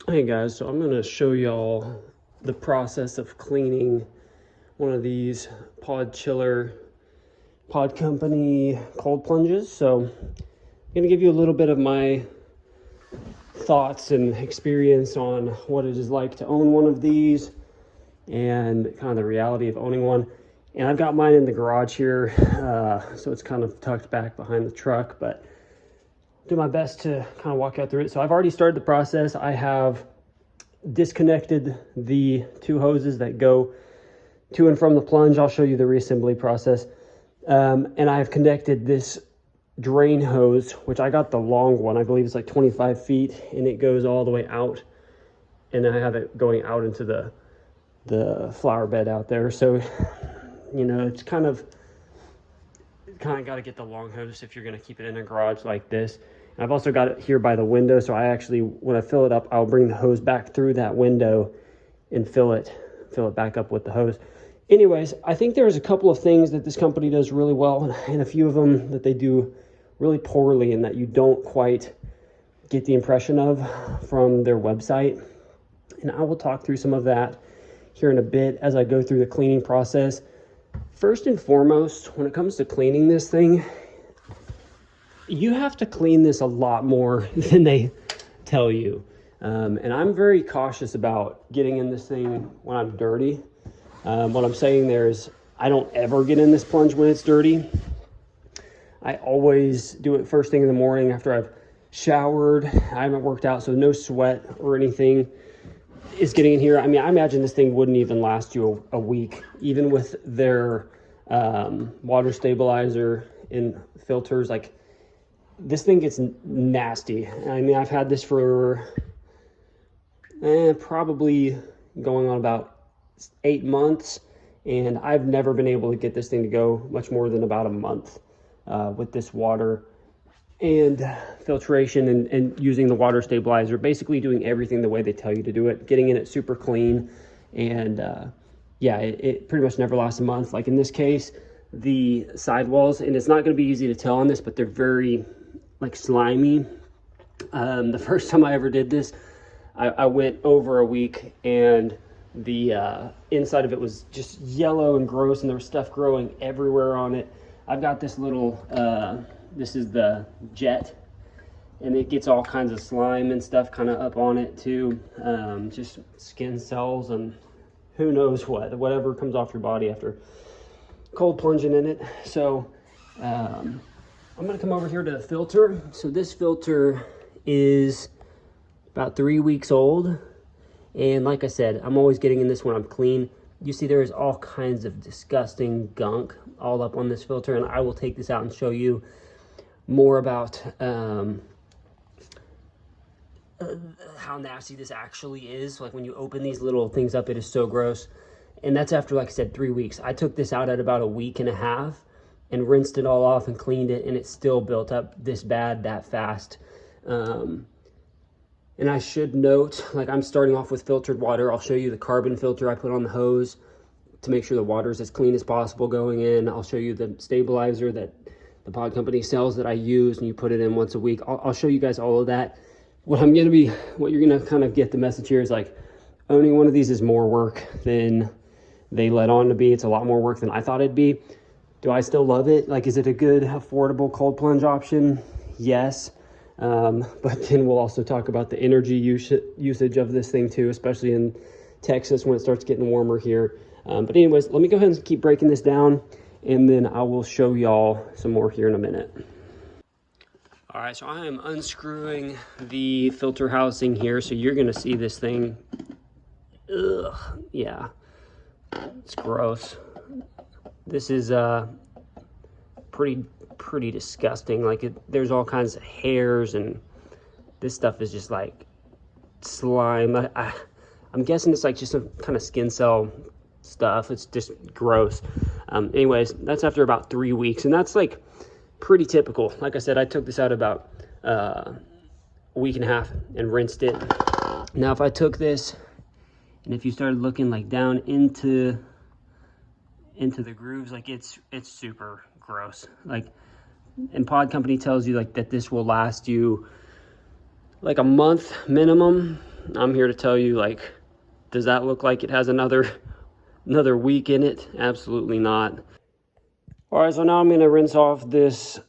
Hey guys, so I'm going to show y'all the process of cleaning one of these Pod Company cold plunges. So I'm going to give you a little bit of my thoughts and experience on what it is like to own one of these and kind of the reality of owning one. And I've got mine in the garage here, so it's kind of tucked back behind the truck, but do my best to kind of walk out through it. So I've already started the process. I have disconnected the two hoses that go to and from the plunge. I'll show you the reassembly process. And I've connected this drain hose, which I got the long one. I believe it's like 25 feet, and it goes all the way out. And I have it going out into the flower bed out there. So, you know, it's kind of got to get the long hose if you're going to keep it in a garage like this. And I've also got it here by the window, so I actually, when I fill it up, I'll bring the hose back through that window and fill it back up with the hose. Anyways, I think there's a couple of things that this company does really well, and a few of them that they do really poorly and that you don't quite get the impression of from their website. And I will talk through some of that here in a bit as I go through the cleaning process. First and foremost, when it comes to cleaning this thing, you have to clean this a lot more than they tell you. And I'm very cautious about getting in this thing when I'm dirty. What I'm saying there is I don't ever get in this plunge when it's dirty. I always do it first thing in the morning after I've showered. I haven't worked out, so no sweat or anything is getting in here. I mean, I imagine this thing wouldn't even last you a week, even with their water stabilizer and filters. Like, this thing gets nasty. I mean, I've had this for probably going on about 8 months, and I've never been able to get this thing to go much more than about a month with this water and filtration and using the water stabilizer, basically doing everything the way they tell you to do it, getting in it super clean. And yeah, it pretty much never lasts a month. Like in this case, the sidewalls, and it's not going to be easy to tell on this, but they're very like slimy. The first time I ever did this, I went over a week, and the inside of it was just yellow and gross, and there was stuff growing everywhere on it. I've got this little, this is the jet, and it gets all kinds of slime and stuff kind of up on it too. Just skin cells and who knows whatever comes off your body after cold plunging in it. So I'm gonna come over here to the filter. So this filter is about 3 weeks old. And like I said, I'm always getting in this when I'm clean. You see there is all kinds of disgusting gunk all up on this filter, and I will take this out and show you more about how nasty this actually is. Like when you open these little things up, it is so gross. And that's after, like I said, 3 weeks. I took this out at about a week and a half and rinsed it all off and cleaned it, and it still built up this bad that fast. And I should note, like I'm starting off with filtered water. I'll show you the carbon filter I put on the hose to make sure the water is as clean as possible going in. I'll show you the stabilizer that the Pod Company sells that I use, and you put it in once a week. I'll show you guys all of that. What you're gonna kind of get the message here is like, owning one of these is more work than they let on to be. It's a lot more work than I thought it'd be. Do I still love it? Like, is it a good, affordable cold plunge option? Yes. But then we'll also talk about the energy usage of this thing too, especially in Texas when it starts getting warmer here. But anyways, let me go ahead and keep breaking this down, and then I will show y'all some more here in a minute. All right, so I am unscrewing the filter housing here, so you're gonna see this thing. Ugh, yeah, it's gross. This is pretty disgusting. Like there's all kinds of hairs, and this stuff is just like slime. I'm guessing it's like just some kind of skin cell stuff. It's just gross. Anyways, that's after about 3 weeks, and that's like pretty typical. Like I said, I took this out about a week and a half and rinsed it. Now if I took this and if you started looking like down into the grooves, like it's super gross. Like, and Pod Company tells you like that this will last you like a month minimum. I'm here to tell you, like, does that look like it has another week in it? Absolutely not. All right, so now I'm going to rinse off this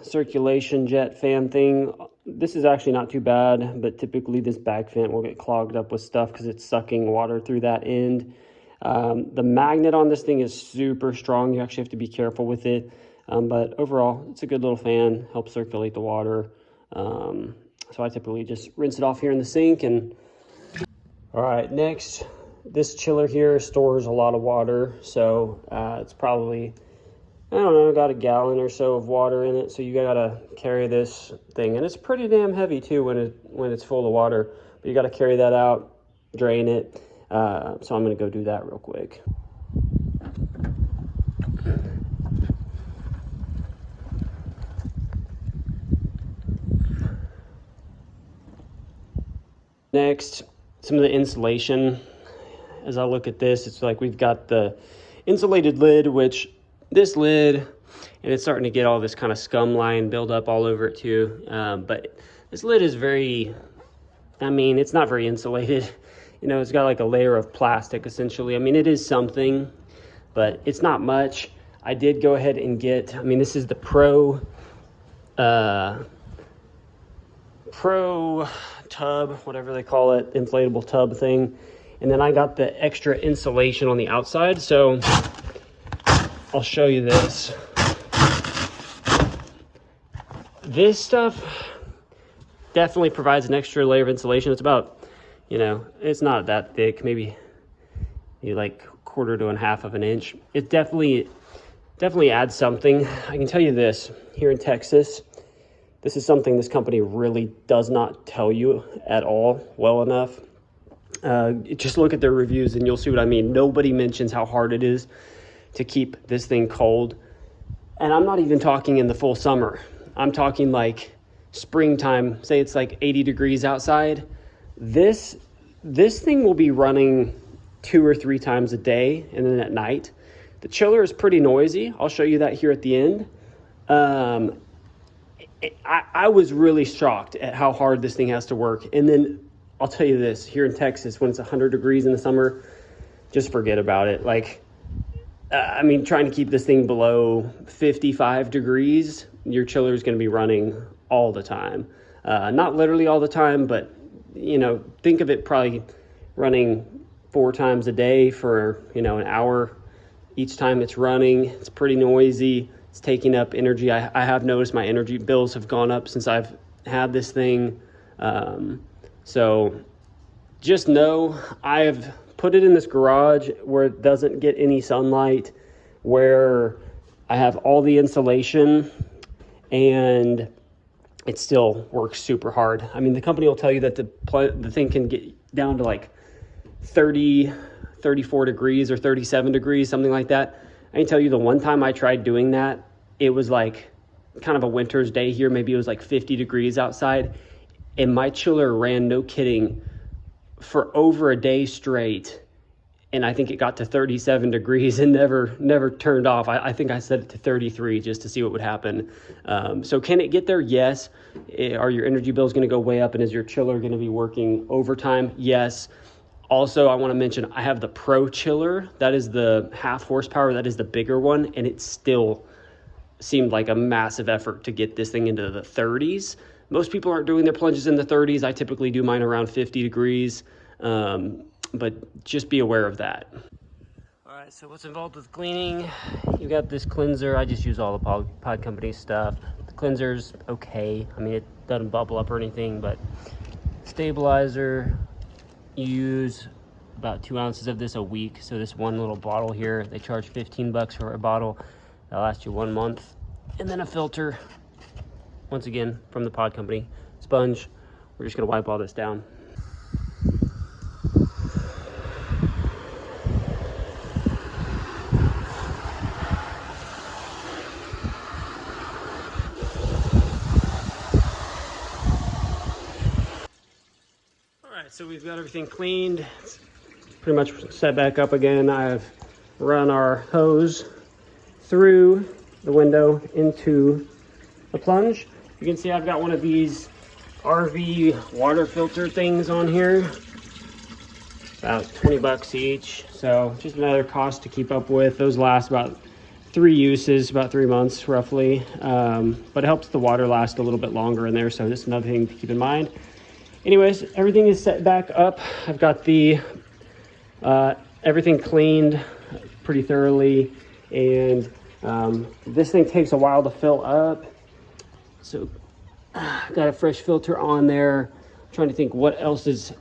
circulation jet fan thing. This is actually not too bad, but typically this back vent will get clogged up with stuff because it's sucking water through that end. The magnet on this thing is super strong. You actually have to be careful with it. But overall, it's a good little fan, helps circulate the water. So I typically just rinse it off here in the sink. And all right, next, this chiller here stores a lot of water. So it's probably, I don't know, got a gallon or so of water in it. So you gotta carry this thing, and it's pretty damn heavy too when it's full of water. But you gotta carry that out, drain it. So I'm gonna go do that real quick. Next, some of the insulation. As I look at this, it's like we've got the insulated lid, which this lid, and it's starting to get all this kind of scum line build up all over it too. But this lid is very, I mean, it's not very insulated. You know, it's got like a layer of plastic essentially. I mean, it is something, but it's not much. I did go ahead and get, I mean, this is the Pro tub, whatever they call it, inflatable tub thing. And then I got the extra insulation on the outside. So I'll show you this. This stuff definitely provides an extra layer of insulation. It's about, you know, it's not that thick, maybe like 1/4 to 1/2 of an inch. It definitely adds something. I can tell you this, here in Texas, this is something this company really does not tell you at all well enough. Just look at their reviews and you'll see what I mean. Nobody mentions how hard it is to keep this thing cold. And I'm not even talking in the full summer. I'm talking like springtime, say it's like 80 degrees outside. This thing will be running 2 or 3 times a day, and then at night. The chiller is pretty noisy. I'll show you that here at the end. I was really shocked at how hard this thing has to work. And then I'll tell you this, here in Texas, when it's 100 degrees in the summer, just forget about it. Like, I mean, trying to keep this thing below 55 degrees, your chiller is going to be running all the time. Not literally all the time, but, you know, think of it probably running 4 times a day for, you know, an hour each time it's running. It's pretty noisy. It's taking up energy. I have noticed my energy bills have gone up since I've had this thing. So just know I have put it in this garage where it doesn't get any sunlight, where I have all the insulation, and it still works super hard. I mean, the company will tell you that the thing can get down to like 30, 34 degrees or 37 degrees, something like that. I can tell you the one time I tried doing that, it was like kind of a winter's day here. Maybe it was like 50 degrees outside. And my chiller ran, no kidding, for over a day straight. And I think it got to 37 degrees and never turned off. I think I set it to 33 just to see what would happen. So can it get there? Yes. Are your energy bills going to go way up? And is your chiller going to be working overtime? Yes. Also, I want to mention I have the Pro chiller. That is the 1/2 horsepower. That is the bigger one. And it still seemed like a massive effort to get this thing into the 30s. Most people aren't doing their plunges in the 30s. I typically do mine around 50 degrees. But just be aware of that. All right, so what's involved with cleaning? You got this cleanser. I just use all the pod company stuff. The cleanser's okay. I mean, it doesn't bubble up or anything, but stabilizer. You use about 2 ounces of this a week. So this one little bottle here, they charge 15 bucks for a bottle. That'll last you 1 month. And then a filter, once again, from the pod company. Sponge. We're just gonna wipe all this down. So we've got everything cleaned. It's pretty much set back up again. I've run our hose through the window into the plunge. You can see I've got one of these RV water filter things on here. About 20 bucks each. So just another cost to keep up with. Those last about 3 uses, about 3 months roughly. But it helps the water last a little bit longer in there. So just another thing to keep in mind. Anyways, everything is set back up. I've got the everything cleaned pretty thoroughly, and this thing takes a while to fill up. So got a fresh filter on there. I'm trying to think what else is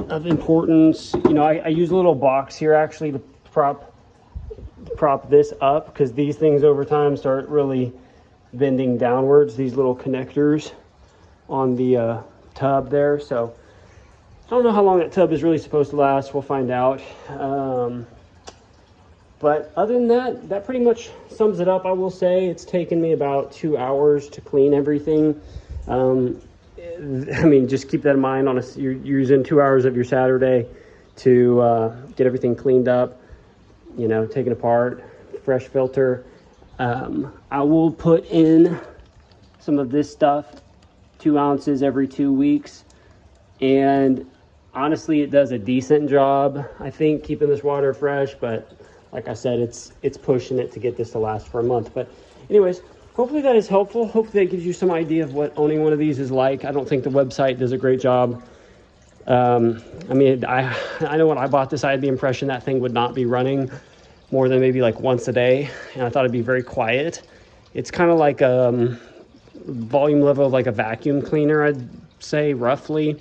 of importance. You know, I use a little box here actually to prop this up, because these things over time start really bending downwards, these little connectors on the tub there. So I don't know how long that tub is really supposed to last. We'll find out. But other than that, that pretty much sums it up. I will say it's taken me about 2 hours to clean everything. I mean, just keep that in mind. You're using 2 hours of your Saturday to get everything cleaned up, you know, taken apart, fresh filter. I will put in some of this stuff, 2 ounces every 2 weeks. And honestly, it does a decent job, I think, keeping this water fresh. But like I said, it's pushing it to get this to last for a month. But anyways, hopefully that is helpful. Hopefully that gives you some idea of what owning one of these is like. I don't think the website does a great job. I mean, I know when I bought this, I had the impression that thing would not be running more than maybe like once a day. And I thought it'd be very quiet. It's kind of like volume level of like a vacuum cleaner, I'd say, roughly.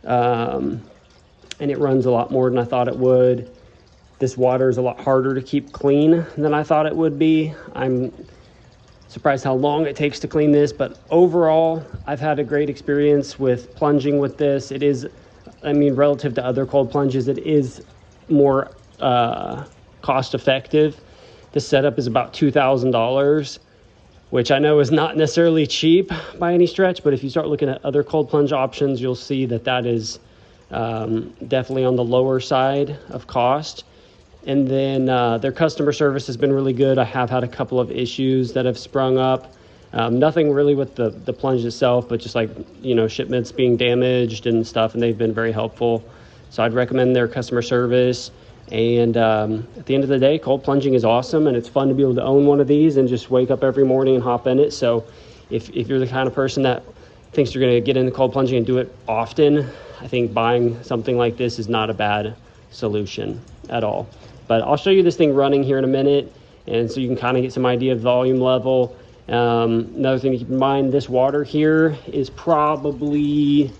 And it runs a lot more than I thought it would. This water is a lot harder to keep clean than I thought it would be. I'm surprised how long it takes to clean this, but overall, I've had a great experience with plunging with this. It is, I mean, relative to other cold plunges, it is more cost effective. The setup is about $2,000, which I know is not necessarily cheap by any stretch, but if you start looking at other cold plunge options, you'll see that that is definitely on the lower side of cost. And then their customer service has been really good. I have had a couple of issues that have sprung up. Nothing really with the plunge itself, but just like, you know, shipments being damaged and stuff, and they've been very helpful. So I'd recommend their customer service. And at the end of the day, cold plunging is awesome, and it's fun to be able to own one of these and just wake up every morning and hop in it. So if you're the kind of person that thinks you're going to get into cold plunging and do it often, I think buying something like this is not a bad solution at all. But I'll show you this thing running here in a minute, and so you can kind of get some idea of volume level. Another thing to keep in mind, this water here is probably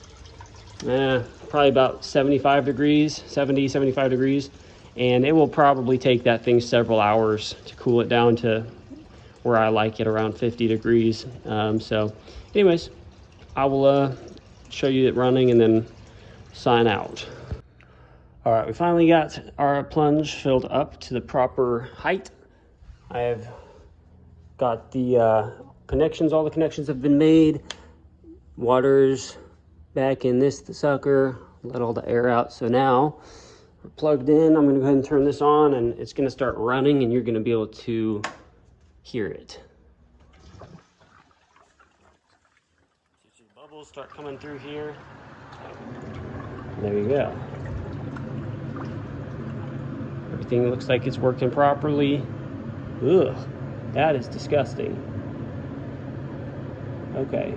about 75 degrees, 70, 75 degrees. And it will probably take that thing several hours to cool it down to where I like it, around 50 degrees. So anyways, I will show you it running and then sign out. All right, we finally got our plunge filled up to the proper height. I have got the connections, all the connections have been made. Water's back in this sucker, let all the air out. So now we're plugged in. I'm gonna go ahead and turn this on, and it's gonna start running, and you're gonna be able to hear it. See bubbles start coming through here. There you go. Everything looks like it's working properly. Ugh, that is disgusting. Okay,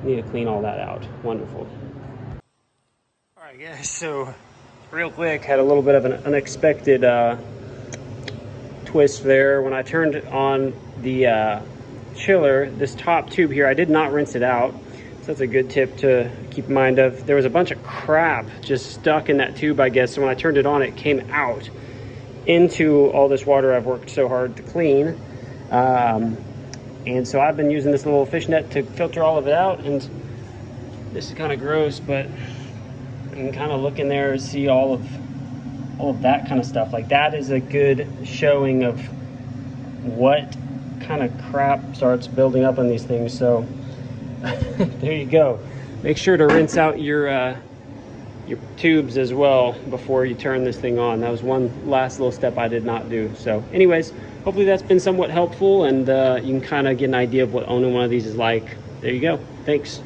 need to clean all that out. Wonderful. All right, guys, so real quick, had a little bit of an unexpected twist there. When I turned on the chiller, this top tube here, I did not rinse it out. So that's a good tip to keep in mind of. There was a bunch of crap just stuck in that tube, I guess. So when I turned it on, it came out into all this water I've worked so hard to clean. And so I've been using this little fishnet to filter all of it out. And this is kind of gross, but you can kind of look in there and see all of that kind of stuff. Like, that is a good showing of what kind of crap starts building up on these things. So there you go. Make sure to rinse out your tubes as well before you turn this thing on. That was one last little step I did not do. So anyways, hopefully that's been somewhat helpful, and you can kind of get an idea of what owning one of these is like. There you go. Thanks.